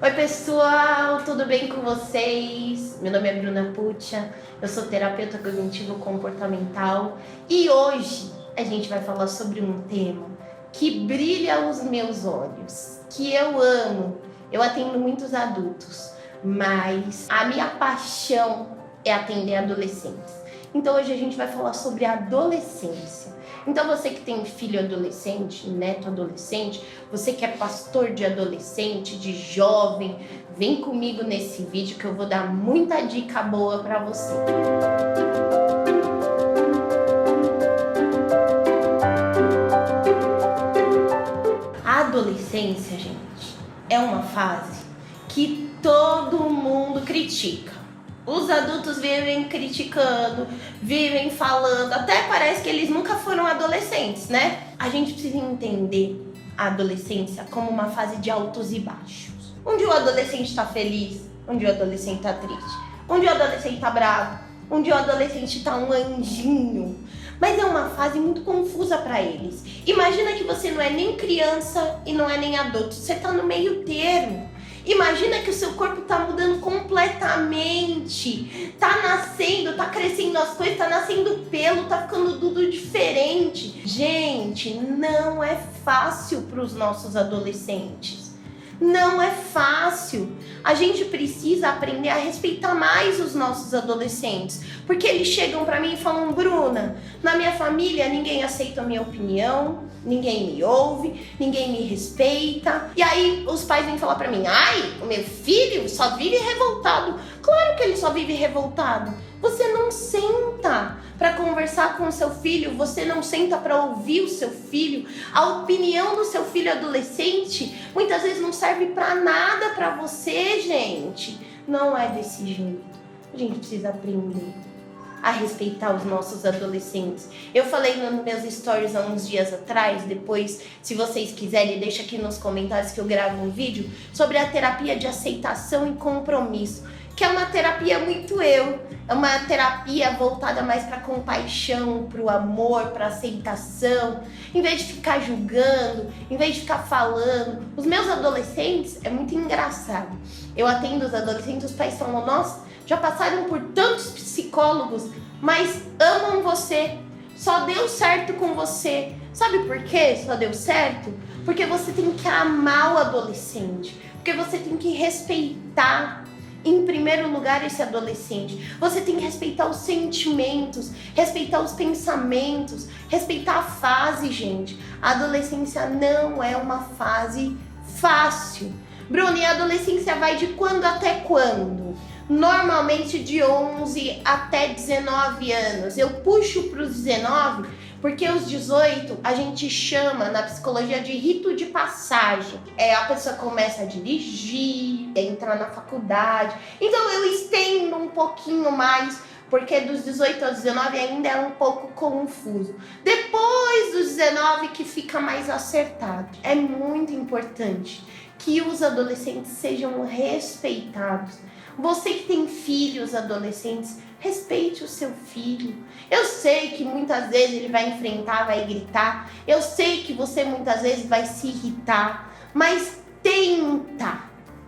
Oi pessoal, tudo bem com vocês? Meu nome é Bruna Puccia, eu sou terapeuta cognitivo-comportamental e hoje a gente vai falar sobre um tema que brilha os meus olhos, que eu amo. Eu atendo muitos adultos, mas a minha paixão é atender adolescentes. Então hoje a gente vai falar sobre a adolescência. Então você que tem filho adolescente, neto adolescente, você que é pastor de adolescente, de jovem, vem comigo nesse vídeo que eu vou dar muita dica boa para você. A adolescência, gente, é uma fase que todo mundo critica. Os adultos vivem criticando, vivem falando, até parece que eles nunca foram adolescentes, né? A gente precisa entender a adolescência como uma fase de altos e baixos. Um dia o adolescente tá feliz, um dia o adolescente tá triste, um dia o adolescente tá bravo, um dia o adolescente tá um anjinho. Mas é uma fase muito confusa para eles. Imagina que você não é nem criança e não é nem adulto, você tá no meio termo. Imagina que o seu corpo tá mudando completamente, tá nascendo, tá crescendo as coisas, tá nascendo pelo, tá ficando tudo diferente. Gente, não é fácil para os nossos adolescentes. Não é fácil. A gente precisa aprender a respeitar mais os nossos adolescentes, porque eles chegam para mim e falam: Bruna, na minha família ninguém aceita a minha opinião, ninguém me ouve, ninguém me respeita. E aí os pais vêm falar para mim: ai, o meu filho só vive revoltado. Claro que ele só vive revoltado. Você não senta para conversar com o seu filho, você não senta para ouvir o seu filho. A opinião do seu filho adolescente muitas vezes não serve para nada para você, gente. Não é desse jeito. A gente precisa aprender a respeitar os nossos adolescentes. Eu falei nos meus stories há uns dias atrás, depois, se vocês quiserem, deixa aqui nos comentários que eu gravo um vídeo sobre a terapia de aceitação e compromisso, que é uma terapia muito é uma terapia voltada mais para compaixão, para o amor, para aceitação, em vez de ficar julgando, em vez de ficar falando. Os meus adolescentes, é muito engraçado, eu atendo os adolescentes, os pais falam: nossa, já passaram por tantos psicólogos, mas amam você, só deu certo com você. Sabe por quê só deu certo? Porque você tem que amar o adolescente, porque você tem que respeitar em primeiro lugar esse adolescente. Você tem que respeitar os sentimentos, respeitar os pensamentos, respeitar a fase, gente. A adolescência não é uma fase fácil. Bruna, e a adolescência vai de quando até quando? Normalmente de 11 até 19 anos. Eu puxo para os 19 porque os 18 a gente chama na psicologia de rito de passagem. A pessoa começa a dirigir, a entrar na faculdade. Então eu estendo um pouquinho mais, porque dos 18 aos 19 ainda é um pouco confuso. Depois dos 19 que fica mais acertado. É muito importante que os adolescentes sejam respeitados. Você que tem filhos adolescentes, respeite o seu filho. Eu sei que muitas vezes ele vai enfrentar, vai gritar. Eu sei que você muitas vezes vai se irritar. Mas tenta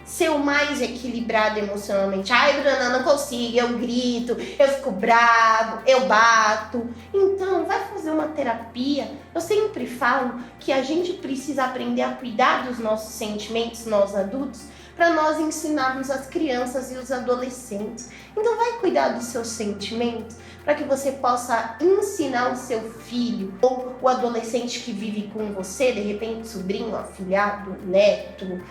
ser o mais equilibrado emocionalmente. Ai, Bruna, não consigo, eu grito, eu fico bravo, eu bato. Então, vai fazer uma terapia. Eu sempre falo que a gente precisa aprender a cuidar dos nossos sentimentos, nós adultos, para nós ensinarmos as crianças e os adolescentes. Então vai cuidar dos seus sentimentos para que você possa ensinar o seu filho ou o adolescente que vive com você, de repente sobrinho, afilhado, neto,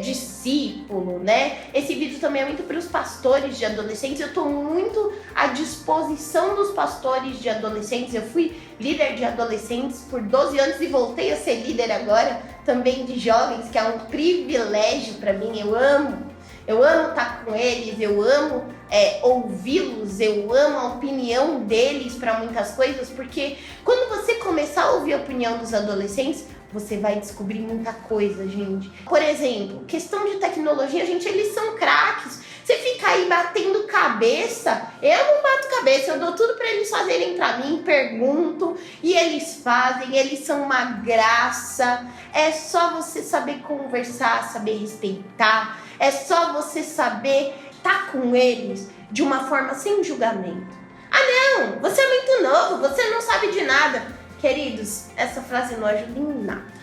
discípulo, né? Esse vídeo também é muito para os pastores de adolescentes. Eu estou muito à disposição dos pastores de adolescentes. Eu fui líder de adolescentes por 12 anos e voltei a ser líder agora também de jovens, que é um privilégio para mim. Eu amo estar com eles, eu amo ouvi-los, eu amo a opinião deles para muitas coisas, porque quando você começar a ouvir a opinião dos adolescentes, você vai descobrir muita coisa, gente. Por exemplo, questão de tecnologia, gente, eles são craques. Você fica aí batendo cabeça, eu não bato cabeça, eu dou tudo para eles fazerem para mim, pergunto, e eles fazem, eles são uma graça. É só você saber conversar, saber respeitar, É só você saber estar com eles de uma forma sem julgamento. Ah, não, você é muito novo, você não sabe de nada. Queridos, essa frase não ajuda em nada.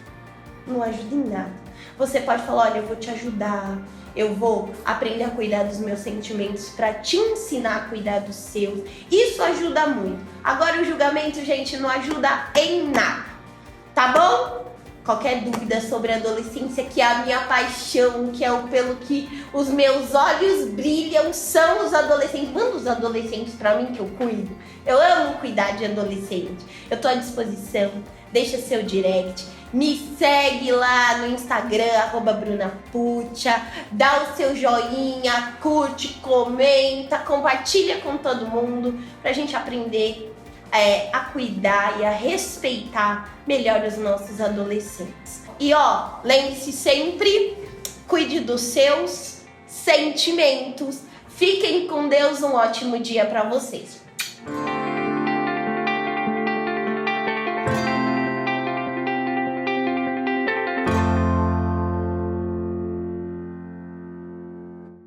Não ajuda em nada. Você pode falar, olha, eu vou te ajudar, eu vou aprender a cuidar dos meus sentimentos para te ensinar a cuidar dos seus. Isso ajuda muito. Agora o julgamento, gente, não ajuda em nada. Tá bom? Qualquer dúvida sobre a adolescência, que é a minha paixão, que é o pelo que os meus olhos brilham, são os adolescentes. Manda os adolescentes pra mim que eu cuido. Eu amo cuidar de adolescente. Eu tô à disposição. Deixa seu direct. Me segue lá no Instagram, @brunapuccia. Dá o seu joinha, curte, comenta, compartilha com todo mundo pra gente aprender a cuidar e a respeitar melhor os nossos adolescentes. E ó, lembre-se sempre, cuide dos seus sentimentos. Fiquem com Deus, um ótimo dia para vocês.